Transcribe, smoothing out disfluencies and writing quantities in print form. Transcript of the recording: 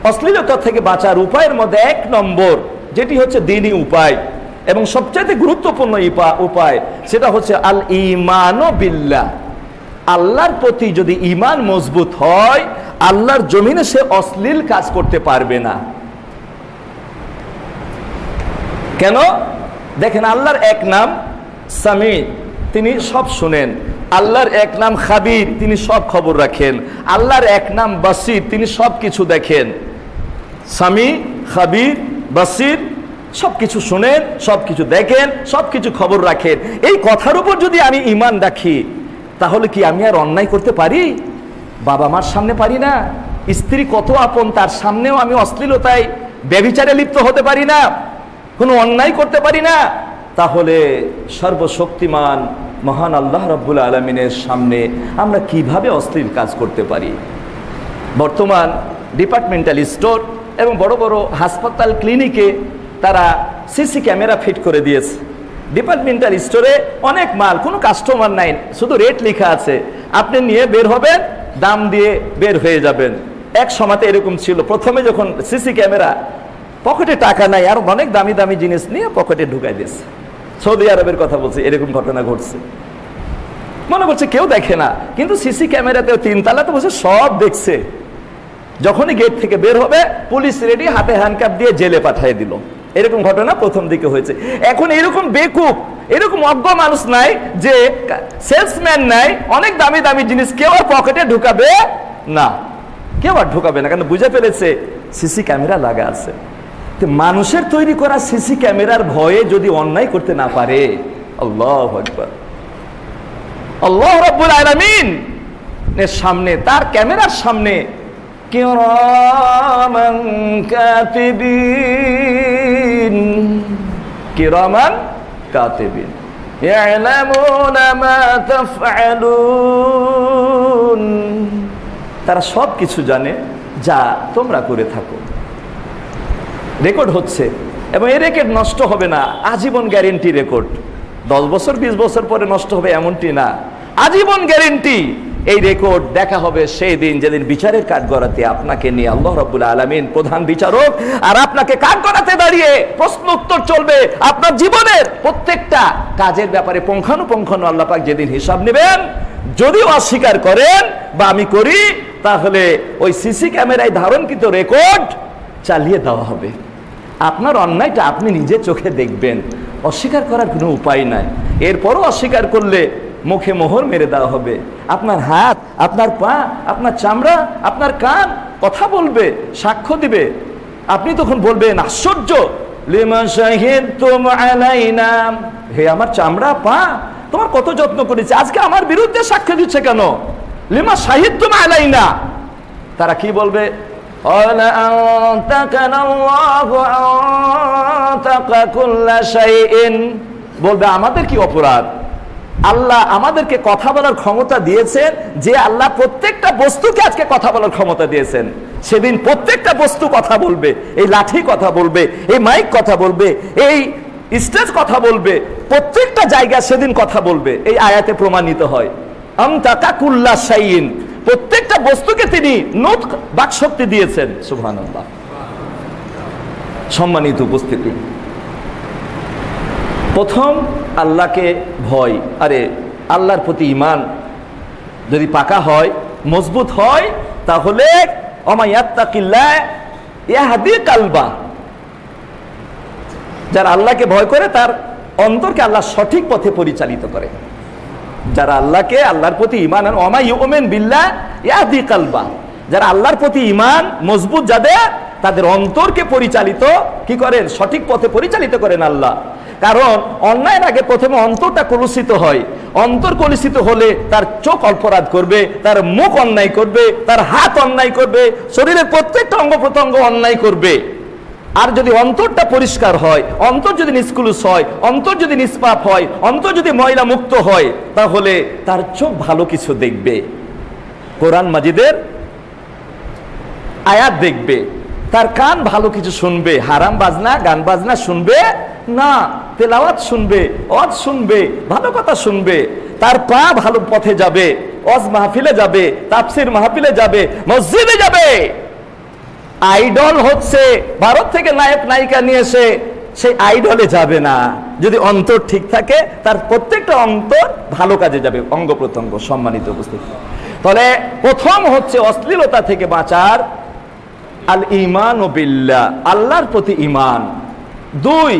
অশ্লীলতা থেকে বাঁচার উপায়ের মধ্যে 1 নম্বর যেটি হচ্ছে দ্বীনি উপায় এবং সবচেয়ে গুরুত্বপূর্ণ উপায়, সেটা হচ্ছে আল ঈমানু বিল্লাহ। আল্লাহর প্রতি যদি ঈমান মজবুত হয়, আল্লাহর জমিনে সে অশ্লীল কাজ করতে পারবে না। কেন? দেখেন, আল্লাহর এক নাম সামি, তিনি সব শুনেন। আল্লাহর এক নাম খাবির, তিনি সব খবর রাখেন। আল্লাহর এক নাম বাসির, তিনি সব কিছু দেখেন। সামি, খাবির, বাসির, সবকিছু শুনেন, সবকিছু দেখেন, সবকিছু খবর রাখেন। এই কথার উপর যদি আমি ঈমান রাখি, তাহলে কি আমি আর অন্যায় করতে পারি? বাবা মার সামনে পারি না? স্ত্রী কত আপন, তার সামনেও আমি অশ্লীলতায় ব্যভিচারে লিপ্ত হতে পারি না? কোনো অন্যায় করতে পারি না? তাহলে সর্বশক্তিমান মহান আল্লাহ রাব্বুল আলামিনের সামনে আমরা কিভাবে অশ্লীল কাজ করতে পারি? বর্তমান ডিপার্টমেন্টাল স্টোর এবং বড় বড় হাসপাতাল, ক্লিনিকে তারা সিসি ক্যামেরা ফিট করে দিয়েছে। ডিপার্টমেন্টাল স্টোরে অনেক মাল, কোনো কাস্টমার নাই, শুধু রেট লেখা আছে। আপনি নিয়ে বের হবেন, দাম দিয়ে বের হয়ে যাবেন। এক সময়তে এরকম ছিল, প্রথমে যখন সিসি ক্যামেরা, পকেটে টাকা নাই আর অনেক দামি দামি জিনিস নিয়ে পকেটে ঢুকাই দিয়েছে। সৌদি আরবের কথা বলছে, এরকম ঘটনা ঘটছে। মনে করছে কেউ দেখে না, কিন্তু সিসি ক্যামেরাতেও 3 তলাতে বসে সব দেখছে। যখনই গেট থেকে বের হবে, পুলিশ রেডি, হাতে হ্যান্ডকাপ দিয়ে জেলে পাঠিয়ে দিল। এরকম ঘটনা প্রথম দিকে হয়েছে। এখন এরকম বেকুব, এরকম অজ্ঞ মানুষ নাই যে সেলসম্যান নাই, অনেক দামি দামি জিনিস কেউ আর পকেটে ঢুকাবে না, কেউ আর ঢুকাবে না, কারণ বুঝে ফেলেছে সিসি ক্যামেরা লাগা আছে। মানুষের তৈরি করা সিসি ক্যামেরার ভয়ে যদি অন্যায় করতে না পারে, আল্লাহু আকবার, আল্লাহ রাব্বুল আলামিন এর সামনে, তার ক্যামেরার সামনে কিরামান কাতিবিন, কিরামান কাতিবিন ইয়ালামুনা মা তাফআলুন, তারা সব কিছু জানে যা তোমরা করে থাকো। রেকর্ড হচ্ছে এবং এই রেকর্ড নষ্ট হবে না, আজীবন গ্যারেন্টি রেকর্ড। 10 বছর 20 বছর পরে নষ্ট হবে এমনটি না, আজীবন গ্যারেন্টি। এই রেকর্ড দেখা হবে সেই দিন যেদিন বিচারের কাঠগড়াতে আপনাকে নিয়ে আল্লাহ রাব্বুল আলামিন প্রধান বিচারক, আর আপনাকে কাঠগড়াতে দাঁড়িয়ে প্রশ্ন উত্তর চলবে আপনার জীবনের প্রত্যেকটা কাজের ব্যাপারে পুঙ্খানুপুঙ্খানু আল্লাহ পাক যেদিন হিসাব নেবেন। যদি অস্বীকার করেন বা আমি করি, তাহলে ওই সিসি ক্যামেরায় ধারণকৃত রেকর্ড চালিয়ে দেওয়া হবে। আপনার অন্যায়টা আপনি নিজে চোখে দেখবেন, অস্বীকার করার কোনো উপায় নাই। এরপরও অস্বীকার করলে মুখে মোহর মেরে দেওয়া হবে। আপনার হাত, আপনার পা, আপনার চামড়া, আপনার কান কথা বলবে, সাক্ষ্য দিবে। আপনি তখন বলবেন, আশ্চর্য, লিমা শাহিদতুম আলাইনা, হে আমার চামড়া, পা, তোমার কত যত্ন করেছে, আজকে আমার বিরুদ্ধে সাক্ষ্য দিচ্ছে কেন? লিমা শাহিদতুম আলাইনা। তারা কি বলবে? বলবে, আমাদের কি অপরাধ? আল্লাহ আমাদেরকে কথা বলার ক্ষমতা দিয়েছেন, যে আল্লাহ প্রত্যেকটা বস্তুকে আজকে কথা বলার ক্ষমতা দিয়েছেন। সেদিন প্রত্যেকটা বস্তু কথা বলবে, এই লাঠি কথা বলবে, এই মাইক কথা বলবে, এই স্টেজ কথা বলবে, প্রত্যেকটা জায়গা সেদিন কথা বলবে। এই আয়াতে প্রমাণিত হয় আমতাকা কুল্লা শাইইন, প্রত্যেকটা বস্তুকে তিনি নূতক বাকশক্তি দিয়েছেন। সুবহানাল্লাহ। সম্মানিত উপস্থিতি, প্রথম আল্লাহকে ভয়, আরে আল্লাহর প্রতি ঈমান যদি পাকা হয়, মজবুত হয়, তাহলে ওমাইয়াত্তাকিল্লাহ ইয়াহদি কালবা, যারা আল্লাহকে ভয় করে তার অন্তরকে আল্লাহ সঠিক পথে পরিচালিত করে। যারা আল্লাহকে, আল্লাহর প্রতি ঈমান, ওমা ইউমিন বিল্লাহ ইয়াহদি কালবা, যারা আল্লাহর প্রতি ঈমান মজবুত, যাদের, তাদের অন্তরকে পরিচালিত কি করেন? সঠিক পথে পরিচালিত করেন আল্লাহ। কারণ অন্যায়ের আগে প্রথমে অন্তরটা কলুষিত হয়। অন্তর কলুষিত হলে তার চোখ অপরাধ করবে, তার মুখ অন্যায় করবে, তার হাত অন্যায় করবে, শরীরের প্রত্যেকটা অঙ্গ প্রত্যঙ্গ অন্যায় করবে। আর যদি অন্তরটা পরিষ্কার হয়, অন্তর যদি নিষ্কলুষ হয়, অন্তর যদি নিষ্পাপ হয়, অন্তর যদি ময়লা মুক্ত হয়, তাহলে তার চোখ ভালো কিছু দেখবে, কোরআন মাজিদের আয়াত দেখবে, তার কান ভালো কিছু শুনবে, হারাম বাজনা, গান বাজনা শুনবে না, তেলাওয়াত শুনবে, ওয়াজ শুনবে, ভালো কথা শুনবে। তার পা ভালো পথে যাবে, ওয়াজ মাহফিলে যাবে, তাফসীর মাহফিলে যাবে, মসজিদে যাবে। আইডল হচ্ছে ভারত থেকে নায়ক নায়িকা নিয়ে এসে সেই আইডলে যাবে না। যদি অন্তর ঠিক থাকে তার প্রত্যেকটা অন্তর ভালো কাজে যাবে, অঙ্গ প্রত্যঙ্গ। সম্মানিত উপস্থিতি, তাহলে প্রথম হচ্ছে অশ্লীলতা থেকে বাঁচার আল ঈমান বিল্লাহ, আল্লাহর প্রতি ঈমান। 2